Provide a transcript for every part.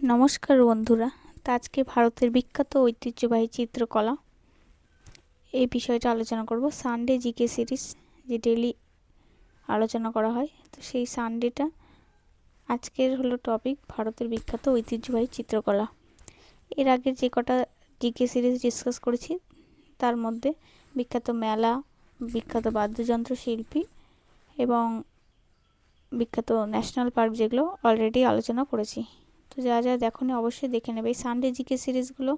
নমস্কার বন্ধুরা। তো আজকে ভারতের বিখ্যাত ঐতিহ্যবাহী চিত্রকলা এই বিষয়টা আলোচনা করব। সানডে জিকে সিরিজ যে ডেলি আলোচনা করা হয়, তো সেই সানডেটা আজকের হলো টপিক ভারতের বিখ্যাত ঐতিহ্যবাহী চিত্রকলা। এর আগে যে কটা জিকে সিরিজ ডিসকাস করেছি তার মধ্যে বিখ্যাত মেলা, বিখ্যাত বাদ্যযন্ত্র শিল্পী এবং বিখ্যাত ন্যাশনাল পার্ক যেগুলো অলরেডি আলোচনা করেছি। তো যা যা দেখোনি অবশ্যই দেখে নেবে। এই সানডে জিকে সিরিজগুলো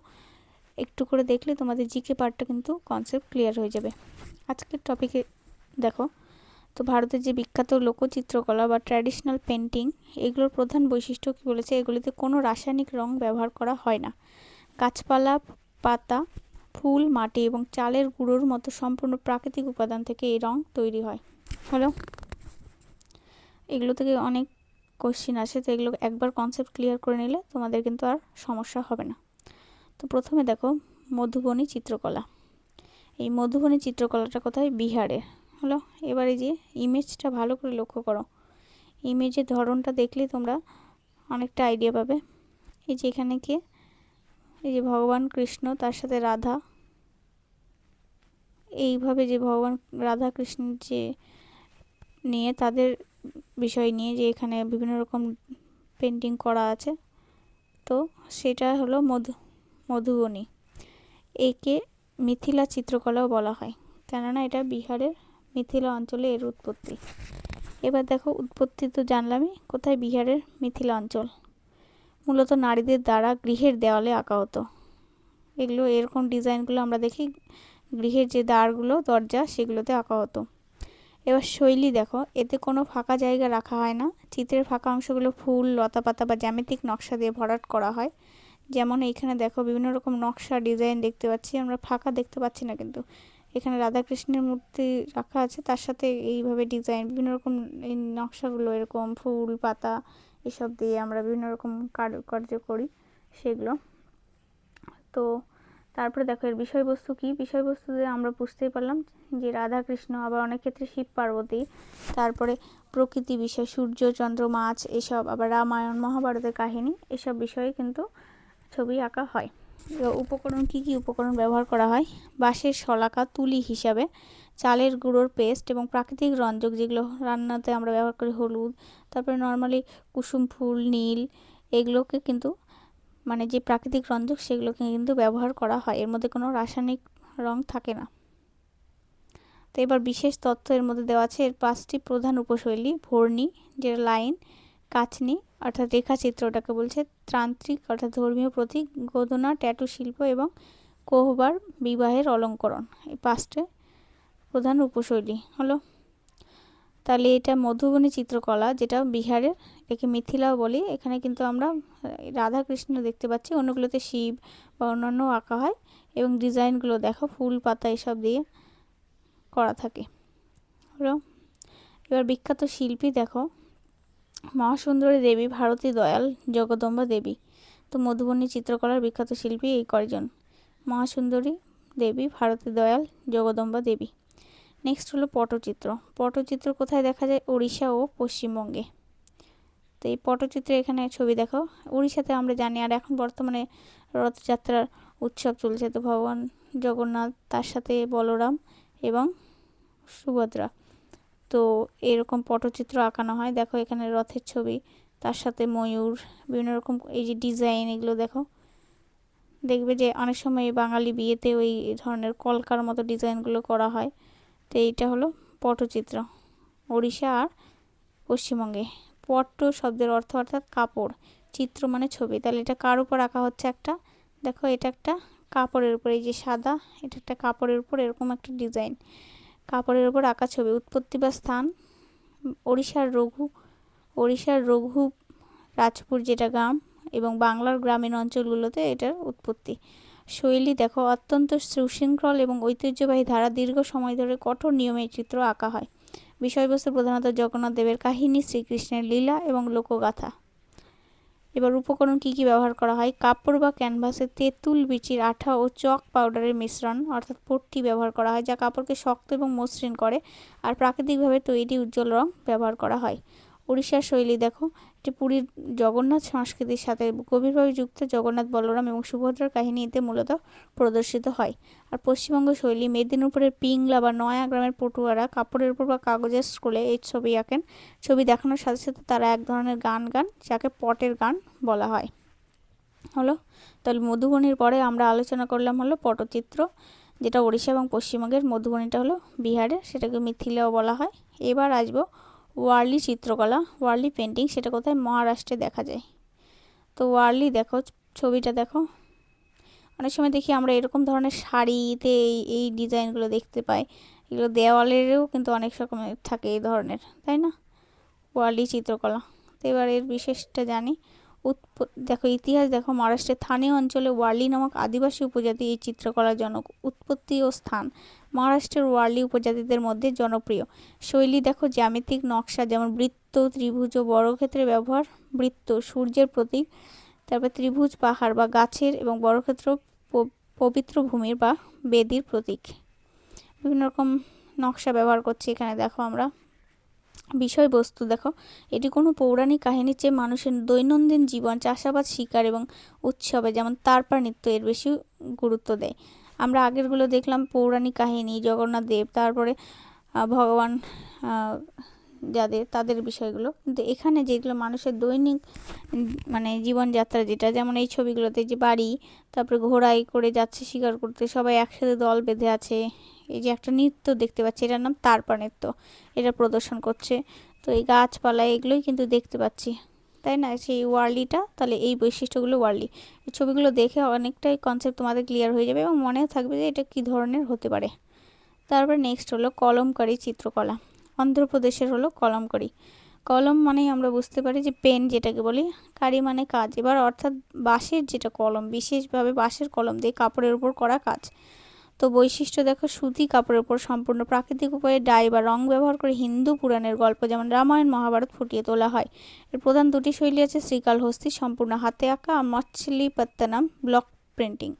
একটু করে দেখলে তোমাদের জিকে পার্টটা কিন্তু কনসেপ্ট ক্লিয়ার হয়ে যাবে। আজকের টপিকে দেখো, তো ভারতের যে বিখ্যাত লোকচিত্রকলা বা ট্র্যাডিশনাল পেন্টিং, এগুলোর প্রধান বৈশিষ্ট্য কী বলেছে? এগুলিতে কোনো রাসায়নিক রং ব্যবহার করা হয় না। গাছপালা, পাতা, ফুল, মাটি এবং চালের গুঁড়োর মতো সম্পূর্ণ প্রাকৃতিক উপাদান থেকে এই রং তৈরি হয়। হলো, এগুলো থেকে অনেক কোশ্চিন আসে, তো এগুলো একবার কনসেপ্ট ক্লিয়ার করে নিলে তোমাদের কিন্তু আর সমস্যা হবে না। তো প্রথমে দেখো মধুবনী চিত্রকলা। এই মধুবনী চিত্রকলাটা কোথায়? বিহারে। হলো, এবারে যে ইমেজটা ভালো করে লক্ষ্য করো, ইমেজের ধরনটা দেখলে তোমরা অনেকটা আইডিয়া পাবে। এই যে এখানে কে, এই যে ভগবান কৃষ্ণ, তার সাথে রাধা, এইভাবে যে ভগবান রাধা কৃষ্ণ যে নিয়ে তাদের বিষয় নিয়ে যে এখানে বিভিন্ন রকম পেন্টিং করা আছে, তো সেটা হলো মধুবনী। একে মিথিলা চিত্রকলাও বলা হয়, কেননা এটা বিহারের মিথিলা অঞ্চলে এর উৎপত্তি। এবার দেখো, উৎপত্তি তো জানলামই, কোথায়? বিহারের মিথিলা অঞ্চল। মূলত নারীদের দ্বারা গৃহের দেওয়ালে আঁকা হতো। এগুলো এরকম ডিজাইনগুলো আমরা দেখি গৃহের যে দ্বারগুলো, দরজা, সেগুলোতে আঁকা হতো। এবার শৈলী দেখো, এতে কোনো ফাঁকা জায়গা রাখা হয় না। চিত্রের ফাঁকা অংশগুলো ফুল, লতাপাতা বা জ্যামিতিক নকশা দিয়ে ভরাট করা হয়। যেমন এইখানে দেখো বিভিন্ন রকম নকশা ডিজাইন দেখতে পাচ্ছি আমরা, ফাঁকা দেখতে পাচ্ছি না, কিন্তু এখানে রাধাকৃষ্ণের মূর্তি রাখা আছে, তার সাথে এইভাবে ডিজাইন বিভিন্ন রকম এই নকশাগুলো এরকম ফুল পাতা এসব দিয়ে আমরা বিভিন্ন রকম কারুকার্য করি সেগুলো। তো তারপরে দেখো এর বিষয়বস্তু কি? বিষয়বস্তুতে আমরা বুঝতেই পারলাম যে রাধাকৃষ্ণ, আবার অনেক ক্ষেত্রে শিব পার্বতী, তারপরে প্রকৃতি বিষয়, সূর্য চন্দ্র মাছ এসব, আবার রামায়ণ মহাভারতের কাহিনী, এসব বিষয়ে কিন্তু ছবি আঁকা হয়। উপকরণ কি কি উপকরণ ব্যবহার করা হয়? বাঁশের শলাকা তুলি হিসাবে, চালের গুঁড়োর পেস্ট এবং প্রাকৃতিক রঞ্জক যেগুলো রান্নাতে আমরা ব্যবহার করি, হলুদ, তারপরে নর্মালি কুসুম ফুল, নীল, এগুলোকে কিন্তু মানে যে প্রাকৃতিক রঞ্জক সেগুলোকে কিন্তু ব্যবহার করা হয়, এর মধ্যে কোনো রাসায়নিক রং থাকে না। তো এবার বিশেষ তথ্য এর মধ্যে দেওয়া আছে। এর 5টি প্রধান উপশৈলী: ভর্ণি যেটা লাইন, কাচনি অর্থাৎ রেখাচিত্রটাকে বলছে, ত্রান্ত্রিক অর্থাৎ ধর্মীয় প্রতীক, গোদনা ট্যাটু শিল্প এবং কোহবার বিবাহের অলঙ্করণ। এই 5টে প্রধান উপশৈলী হলো। তাহলে এটা মধুবনী চিত্রকলা, যেটা বিহারের, একে মিথিলাও বলি। এখানে কিন্তু আমরা রাধা কৃষ্ণ দেখতে পাচ্ছি, অন্যগুলোতে শিব বা অন্যান্য আঁকা হয় এবং ডিজাইনগুলো দেখো ফুল পাতা এসব দিয়ে করা থাকে। হলো, এবার বিখ্যাত শিল্পী দেখো, মহাসুন্দরী দেবী, ভারতী দয়াল, জগদম্বা দেবী। তো মধুবনী চিত্রকলার বিখ্যাত শিল্পী এই কয়জন: মহাসুন্দরী দেবী, ভারতী দয়াল, জগদম্বা দেবী। নেক্সট হলো পটচিত্র। পটচিত্র কোথায় দেখা যায়? ওড়িশা ও পশ্চিমবঙ্গে। তো এই পটচিত্রে এখানে ছবি দেখো, উড়িষ্যাতে আমরা জানি, আর এখন বর্তমানে রথযাত্রার উৎসব চলছে, তো ভগবান জগন্নাথ, তার সাথে বলরাম এবং সুভদ্রা, তো এরকম পটচিত্র আঁকানো হয়। দেখো এখানে রথের ছবি, তার সাথে ময়ূর, বিভিন্ন রকম এই যে ডিজাইন, এগুলো দেখো। দেখবে যে অনেক সময় বাঙালি বিয়েতে ওই ধরনের কলকার মতো ডিজাইনগুলো করা হয়। তো এইটা হলো পটচিত্র, ওড়িশা আর পশ্চিমবঙ্গে। পট্ট শব্দের অর্থ অর্থাৎ কাপড়, চিত্র মানে ছবি। তাহলে এটা কার উপর আঁকা হচ্ছে? একটা দেখো, এটা একটা কাপড়ের উপর, এই যে সাদা, এটা একটা কাপড়ের উপর এরকম একটা ডিজাইন, কাপড়ের উপর আঁকা ছবি। উৎপত্তি বা স্থান, ওড়িশার রঘু রাজপুর যেটা গ্রাম, এবং বাংলার গ্রামীণ অঞ্চলগুলোতে এটার উৎপত্তি। শৈলী দেখো, অত্যন্ত সুশৃঙ্খল এবং ঐতিহ্যবাহী ধারা, দীর্ঘ সময় ধরে কঠোর নিয়মে চিত্র আঁকা হয়। বিষয়বস্তু প্রধানত জগন্নাথ দেবের কাহিনী, শ্রীকৃষ্ণের লীলা এবং লোকগাথা। এবার উপকরণ কি কি ব্যবহার করা হয়? কাপড় বা ক্যানভাসে তেঁতুল বিচির আঠা ও চক পাউডারের মিশ্রণ অর্থাৎ পট্টি ব্যবহার করা হয়, যা কাপড়কে শক্ত এবং মসৃণ করে, আর প্রাকৃতিকভাবে তৈরি উজ্জ্বল রং ব্যবহার করা হয়। উড়িষ্যার শৈলী দেখো, এটি পুরীর জগন্নাথ সংস্কৃতির সাথে গভীরভাবে যুক্ত। জগন্নাথ, বলরাম এবং সুভদ্রার কাহিনী এতে মূলত প্রদর্শিত হয়। আর পশ্চিমবঙ্গ শৈলী, মেদিনীপুরের পিংলা বা নয়া গ্রামের পটুয়ারা কাপড়ের উপর বা কাগজের স্ক্রোলে এই ছবি আঁকেন। ছবি দেখানোর সাথে সাথে তারা এক ধরনের গান গান, যাকে পটের গান বলা হয়। হলো, তাহলে মধুবনীর পরে আমরা আলোচনা করলাম হলো পটচিত্র, যেটা ওড়িশা এবং পশ্চিমবঙ্গের। মধুবনীটা হলো বিহারের, সেটাকে মিথিলাও বলা হয়। এবার আসবো ওয়ার্লি চিত্রকলা, ওয়ার্লি পেন্টিং, সেটা কোথায়? মহারাষ্ট্রে দেখা যায়। তো ওয়ার্লি দেখো, ছবিটা দেখো, অনেক সময় দেখি আমরা এরকম ধরনের শাড়িতে এই ডিজাইনগুলো দেখতে পাই। এগুলো দেওয়ালেরও কিন্তু অনেক রকমের থাকে এই ধরনের, তাই না? ওয়ার্লি চিত্রকলা। তো এবার এর বিশেষটা জানি। দেখো ইতিহাস দেখো, মহারাষ্ট্রের স্থানীয় অঞ্চলে ওয়ার্লি নামক আদিবাসী উপজাতি এই চিত্রকলার জনক। উৎপত্তি ও স্থান, মহারাষ্ট্রের ওয়ার্লি উপজাতিদের মধ্যে জনপ্রিয়। শৈলী দেখো, জ্যামিতিক নকশা, যেমন বৃত্ত, ত্রিভুজ ও বর্গক্ষেত্রের ব্যবহার। বৃত্ত সূর্যের প্রতীক, তারপর ত্রিভুজ পাহাড় বা গাছের, এবং বর্গক্ষেত্র পবিত্র ভূমির বা বেদির প্রতীক। বিভিন্ন রকম নকশা ব্যবহার করছি এখানে দেখো আমরা। বিষয়বস্তু দেখো, এটি কোনো পৌরাণিক কাহিনীর চেয়ে মানুষের দৈনন্দিন জীবন, চাষাবাদ, শিকার এবং উৎসবে, যেমন তারপর নৃত্য, এর বেশি গুরুত্ব দেয়। আমরা আগেরগুলো দেখলাম পৌরাণিক কাহিনী, জগন্নাথ দেব, তারপরে ভগবান যাদের, তাদের বিষয়গুলো। কিন্তু এখানে যেগুলো মানুষের দৈনিক মানে জীবনযাত্রা, যেটা যেমন এই ছবিগুলোতে যে বাড়ি, তারপরে ঘোড়ায় করে যাচ্ছে শিকার করতে, সবাই একসাথে দল বেঁধে আছে। এই যে একটা নৃত্য দেখতে পাচ্ছি, এটার নাম তারপা নৃত্য, এটা প্রদর্শন করছে। তো এই গাছপালা এগুলোই কিন্তু দেখতে পাচ্ছি, তাই না? সেই ওয়ার্লিটা, তাহলে এই বৈশিষ্ট্যগুলো ওয়ার্লি। এই ছবিগুলো দেখে অনেকটাই কনসেপ্ট তোমাদের ক্লিয়ার হয়ে যাবে এবং মনে থাকবে যে এটা কী ধরনের হতে পারে। তারপর নেক্সট হলো কলমকারী চিত্রকলা। অন্ধ্রপ্রদেশের হলো কলমকারী। কলম মানেই আমরা বুঝতে পারি যে পেন, যেটাকে বলি। কারি মানে কাজ, এবার অর্থাৎ বাঁশের যেটা কলম, বিশেষভাবে বাঁশের কলম দিয়ে কাপড়ের উপর করা কাজ। তো বৈশিষ্ট্য দেখো, সুতি কাপড়ের উপর সম্পূর্ণ প্রাকৃতিক উপায়ে ডাই বা রং ব্যবহার করে হিন্দু পুরাণের গল্প, যেমন রামায়ণ, মহাভারত ফুটিয়ে তোলা হয়। এর প্রধান দুটি শৈলী আছে, শ্রীকালহস্তি সম্পূর্ণ হাতে আঁকা, আর মছলিপত্তনম ব্লক প্রিন্টিং।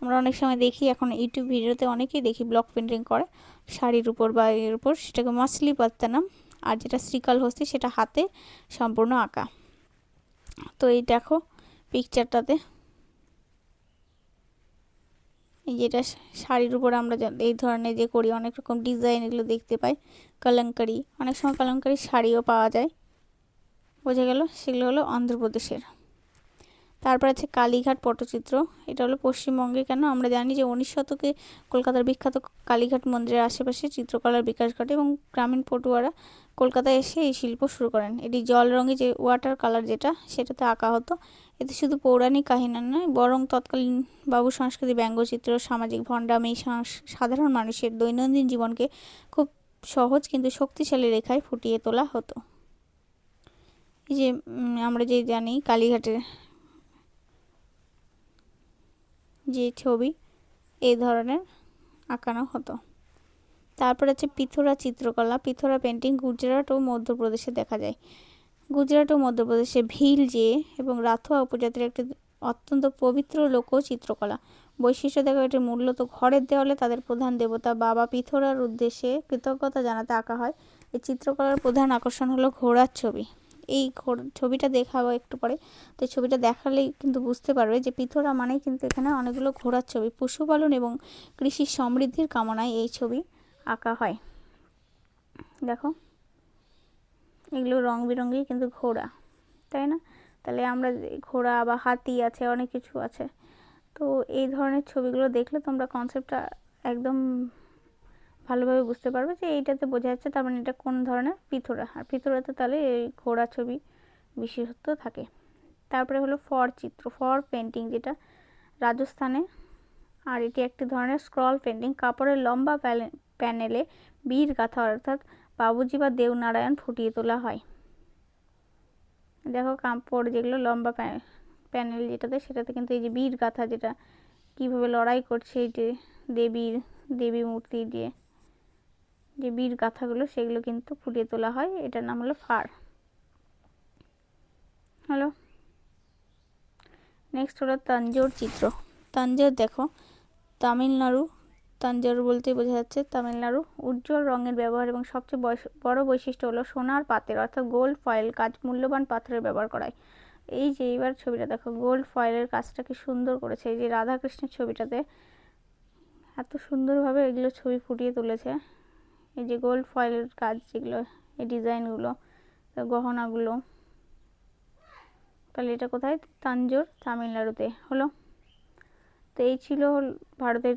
আমরা অনেক সময় দেখি, এখন ইউটিউব ভিডিওতে অনেকেই দেখি ব্লক প্রিন্টিং করে শাড়ির উপর বা এর উপর, সেটাকে মছলিপত্তনম। আর যেটা শ্রীকালহস্তি, সেটা হাতে সম্পূর্ণ আঁকা। তো এই দেখো পিকচারটাতে, যেটা শাড়ির উপর আমরা এই ধরনের যে করি, অনেক রকম ডিজাইন এগুলো দেখতে পাই। কলমকারি, অনেক সময় কলমকারি শাড়িও পাওয়া যায়, বোঝা গেল। সেগুলো হলো অন্ধ্রপ্রদেশের। তারপর আছে কালীঘাট পটচিত্র, এটা হলো পশ্চিমবঙ্গে। কেন? আমরা জানি যে 19 শতকে কলকাতার বিখ্যাত কালীঘাট মন্দিরের আশেপাশে চিত্রকলার বিকাশ ঘটে এবং গ্রামীণ পটুয়ারা কলকাতায় এসে এই শিল্প শুরু করেন। এটি জল রঙে যে ওয়াটার কালার, যেটা সেটাতে আঁকা হতো। এতে শুধু পৌরাণিক কাহিনী নয়, বরং তৎকালীন বাবু সংস্কৃতি, ব্যঙ্গচিত্র, সামাজিক ভণ্ডামি, সাধারণ মানুষের দৈনন্দিন জীবনকে খুব সহজ কিন্তু শক্তিশালী রেখায় ফুটিয়ে তোলা হতো। এই যে আমরা যে জানি কালীঘাটের যে ছবি, এই ধরনের আঁকানো হতো। তারপর আছে পিথোরা চিত্রকলা, পিথোরা পেন্টিং। গুজরাট ও মধ্যপ্রদেশে দেখা যায়। গুজরাট ও মধ্যপ্রদেশে ভিলজে এবং রাথোয়া উপজাতির একটি অত্যন্ত পবিত্র লোক চিত্রকলা। বৈশিষ্ট্য দেখো, এটি মূলত ঘরের দেওয়ালে তাদের প্রধান দেবতা বাবা পিথোরার উদ্দেশ্যে কৃতজ্ঞতা জানাতে আঁকা হয়। এই চিত্রকলার প্রধান আকর্ষণ হলো ঘোড়ার ছবি। এই ছবিটা দেখাবো একটু পরে। তো এই ছবিটা দেখালেই কিন্তু বুঝতে পারবে যে পিথোরা মানে কিন্তু এখানে অনেকগুলো ঘোড়ার ছবি। পশুপালন এবং কৃষির সমৃদ্ধির কামনায় এই ছবি আঁকা হয়। দেখো এগুলো রং বেরঙেই কিন্তু ঘোড়া, তাই না? তাহলে আমরা ঘোড়া বা হাতি আছে, অনেক কিছু আছে। তো এই ধরনের ছবিগুলো দেখলে তোমরা কনসেপ্টটা একদম ভালোভাবে বুঝতে পারবে যে এইটাতে বোঝা যাচ্ছে তার মানে এটা কোন ধরনের পিথোরা। আর পিথোরাতে তাহলে এই ঘোড়া ছবি বিশেষত্ব থাকে। তারপরে হলো ফর চিত্র, ফর পেন্টিং, যেটা রাজস্থানে। আর এটি একটি ধরনের স্ক্রল পেন্টিং, কাপড়ের লম্বা প্যানেলে বীর গাথা, অর্থাৎ বাবুজি বা দেবনারায়ণ ফুটিয়ে তোলা হয়। দেখো কাপড় যেগুলো লম্বা প্যানেল যেটাতে, সেটাতে কিন্তু এই যে বীর গাথা, যেটা কিভাবে লড়াই করছে, এই যে দেবী মূর্তি দিয়ে যে বীর গাথাগুলো, সেগুলো কিন্তু ফুটিয়ে তোলা হয়। এটার নাম হলো ফার। হলো, নেক্সট হলো তাঞ্জোর চিত্র। তাঞ্জোর দেখো, তামিলনাড়ু তাঞ্জাউর বলতেই বোঝা যাচ্ছে তামিলনাড়ু। উজ্জ্বল রঙের ব্যবহার এবং সবচেয়ে বড় বৈশিষ্ট্য হলো সোনার পাতের অর্থাৎ গোল্ড ফয়েল কাজ, মূল্যবান পাথরের ব্যবহার করায়। এই যে এইবার ছবিটা দেখো, গোল্ড ফয়েলের কাজটা কি সুন্দর করেছে। এই যে রাধাকৃষ্ণের ছবিটাতে এত সুন্দরভাবে এগুলো ছবি ফুটিয়ে তুলেছে। এই যে গোল্ড ফয়েলের কাজ যেগুলো, এই ডিজাইনগুলো, গহনাগুলো, তাহলে এটা কোথায়? তাঞ্জোর, তামিলনাড়ুতে হলো। তো এই ছিল ভারতের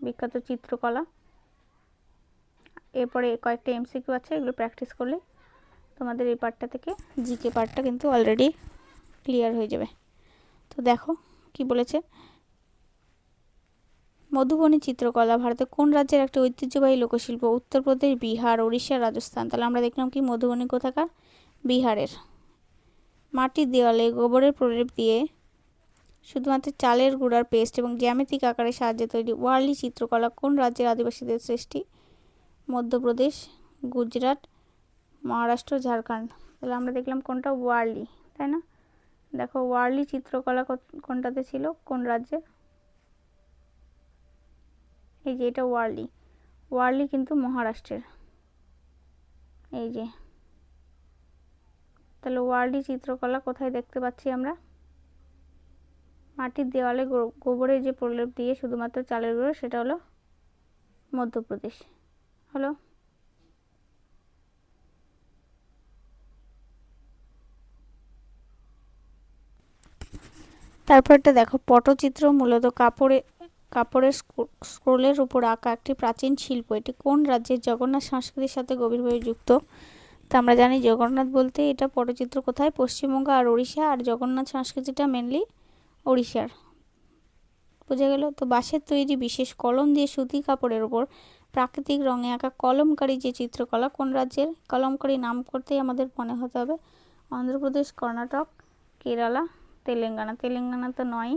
বিখ্যাত চিত্রকলা। এরপরে কয়েকটা এমসিকিউ আছে, এগুলো প্র্যাকটিস করলে তোমাদের এই পার্টটা থেকে জিকে পার্টটা কিন্তু অলরেডি ক্লিয়ার হয়ে যাবে। তো দেখো কি বলেছে, মধুবনী চিত্রকলা ভারতের কোন রাজ্যের একটি ঐতিহ্যবাহী লোকশিল্প? উত্তরপ্রদেশ, বিহার, ওড়িশা, রাজস্থান। তাহলে আমরা দেখলাম কি মধুবনী কোথাকার? বিহারের। মাটির দেওয়ালে গোবরের প্রলেপ দিয়ে শুধুমাত্র চালের গুঁড়ার পেস্ট এবং জ্যামিতিক আকারের সাহায্যে তৈরি ওয়ার্লি চিত্রকলা কোন রাজ্যের আদিবাসীদের সৃষ্টি? মধ্যপ্রদেশ, গুজরাট, মহারাষ্ট্র, ঝাড়খণ্ড। তাহলে আমরা দেখলাম কোনটা? ওয়ার্লি, তাই না? দেখো ওয়ার্লি চিত্রকলা কোনটাতে ছিল, কোন রাজ্যে? এই যে এটা ওয়ার্লি, ওয়ার্লি কিন্তু মহারাষ্ট্রের। এই যে, তাহলে ওয়ার্লি চিত্রকলা কোথায় দেখতে পাচ্ছি আমরা? মাটির দেওয়ালে গোবরের যে প্রলেপ দিয়ে শুধুমাত্র চালের গুঁড়ো, সেটা হলো মধ্যপ্রদেশ হলো। তারপরটা দেখো, পটচিত্র মূলত কাপড়ের স্ক্রোলের উপর আঁকা একটি প্রাচীন শিল্প। এটি কোন রাজ্যের জগন্নাথ সংস্কৃতির সাথে গভীরভাবে যুক্ত? তা আমরা জানি জগন্নাথ বলতে এটা পটচিত্র কোথায়? পশ্চিমবঙ্গ আর ওড়িশা। আর জগন্নাথ সংস্কৃতিটা মেনলি ওড়িশার। বোঝা গেল? তো বাঁশের তৈরি বিশেষ কলম দিয়ে সুতি কাপড়ের উপর প্রাকৃতিক রঙে আঁকা কলমকারী যে চিত্রকলা কোন রাজ্যের? কলমকারী নাম করতেই আমাদের মনে হতে হবে অন্ধ্রপ্রদেশ, কর্ণাটক, কেরালা, তেলেঙ্গানা। তেলেঙ্গানা তো নয়,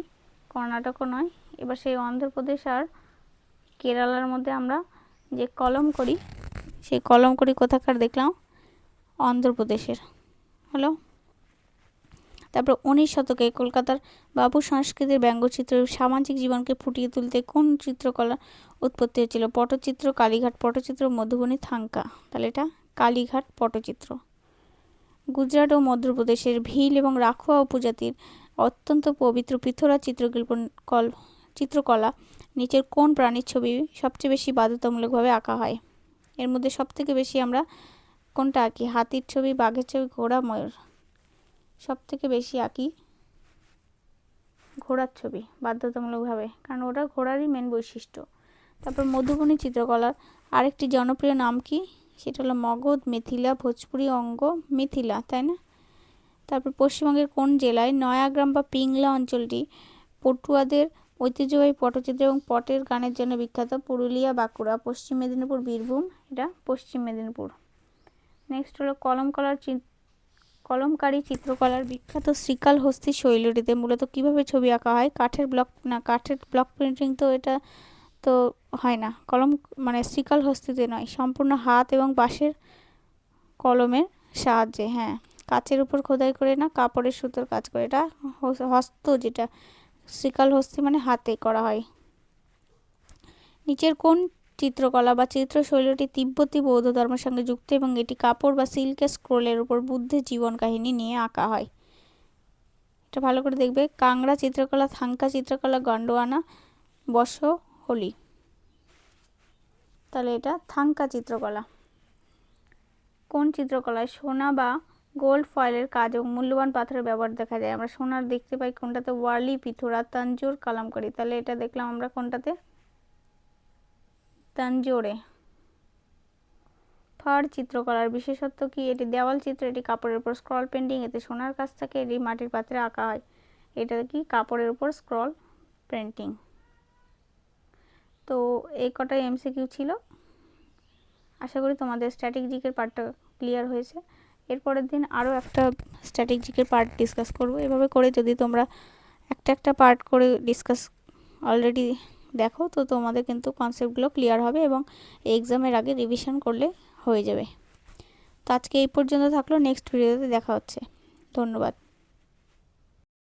কর্ণাটকও নয়। এবার সেই অন্ধ্রপ্রদেশ আর কেরালার মধ্যে আমরা যে কলমকারী, সেই কলমকারী কোথাকার দেখলাম? অন্ধ্রপ্রদেশের হলো। তারপর 19 শতকে কলকাতার বাবু সংস্কৃতির ব্যঙ্গচিত্র সামাজিক জীবনকে ফুটিয়ে তুলতে কোন চিত্রকলা উৎপত্তি হয়েছিল? পটচিত্র, কালীঘাট পটচিত্র, মধুবনী, থাঙ্কা। তাহলে এটা কালীঘাট পটচিত্র। গুজরাট ও মধ্যপ্রদেশের ভিল এবং রাখোয়া উপজাতির অত্যন্ত পবিত্র পৃথরা চিত্রকলা নিচের কোন প্রাণীর ছবি সবচেয়ে বেশি বাধ্যতামূলকভাবে আঁকা হয়? এর মধ্যে সবথেকে বেশি আমরা কোনটা আঁকি? হাতির ছবি, বাঘের ছবি, ঘোড়া, ময়ূর। সব থেকে বেশি আঁকি ঘোড়ার ছবি বাধ্যতামূলকভাবে, কারণ ওটা ঘোড়ারই মেন বৈশিষ্ট্য। তারপর মধুবনী চিত্রকলার আরেকটি জনপ্রিয় নাম কি? সেটা হলো মগধ, মিথিলা, ভোজপুরি, অঙ্গ, মিথিলা, তাই না? তারপর পশ্চিমবঙ্গের কোন জেলায় নয়াগ্রাম বা পিংলা অঞ্চলটি পটুয়াদের ঐতিহ্যবাহী পটচিত্র এবং পটের গানের জন্য বিখ্যাত? পুরুলিয়া, বাঁকুড়া, পশ্চিম মেদিনীপুর, বীরভূম। এটা পশ্চিম মেদিনীপুর। নেক্সট হলো কলমকারী চিত্রকলার বিখ্যাত শ্রীকালহস্তি শৈলীতে মূলত কিভাবে ছবি আঁকা হয়? কাঠের ব্লক প্রিন্টিং তো এটা তো হয় না, কলম মানে শ্রীকালহস্তিতে নয়, সম্পূর্ণ হাত এবং বাঁশের কলমের সাহায্যে। হ্যাঁ, কাচের উপর খোদাই করে না, কাপড়ের সুতোর কাজ করে। এটা হস্ত, যেটা শ্রীকালহস্তি মানে হাতে করা হয়। নিচের কোন চিত্রকলা বা চিত্রশৈলীটি তিব্বতী বৌদ্ধ ধর্মের সঙ্গে যুক্ত এবং এটি কাপড় বা সিল্কের স্ক্রোলের উপর বুদ্ধের জীবন কাহিনী নিয়ে আঁকা হয়? এটা ভালো করে দেখবে। কাংড়া চিত্রকলা, থাঙ্কা চিত্রকলা, গন্ডোয়ানা, বসহলি। তাহলে এটা থাঙ্কা চিত্রকলা। কোন চিত্রকলায় সোনা বা গোল্ড ফয়েলের কাজ এবং মূল্যবান পাথরের ব্যবহার দেখা যায়? আমরা সোনার দেখতে পাই কোনটাতে? ওয়ার্লি, পিথোরা, তাঞ্জোর, কালামকারী। তাহলে এটা দেখলাম আমরা কোনটাতে? তাঞ্জোরে। ফার চিত্রকলার বিশেষত্ব কি? এটি দেওয়াল চিত্র, এটি কাপড়ের উপর স্ক্রল পেন্টিং, এতে সোনার কাজ থাকে, এটি মাটির পাত্রে আঁকা হয়। এটা কি? কাপড়ের উপর স্ক্রল পেন্টিং। তো এই কটাই এমসিকিউ ছিল। আশা করি তোমাদের স্ট্যাটিক জিকের পার্টটা ক্লিয়ার হয়েছে। এরপরের দিন আরও একটা স্ট্যাটিক জিকের পার্ট ডিসকাস করব। এভাবে করে যদি তোমরা একটা পার্ট করে ডিসকাস অলরেডি দেখো, তো তোমাদের কিন্তু কনসেপ্টগুলো ক্লিয়ার হবে এবং এক্সামের আগে রিভিশন করলে হয়ে যাবে। তো আজকে এই পর্যন্ত থাকলো, নেক্সট ভিডিওতে দেখা হচ্ছে। ধন্যবাদ।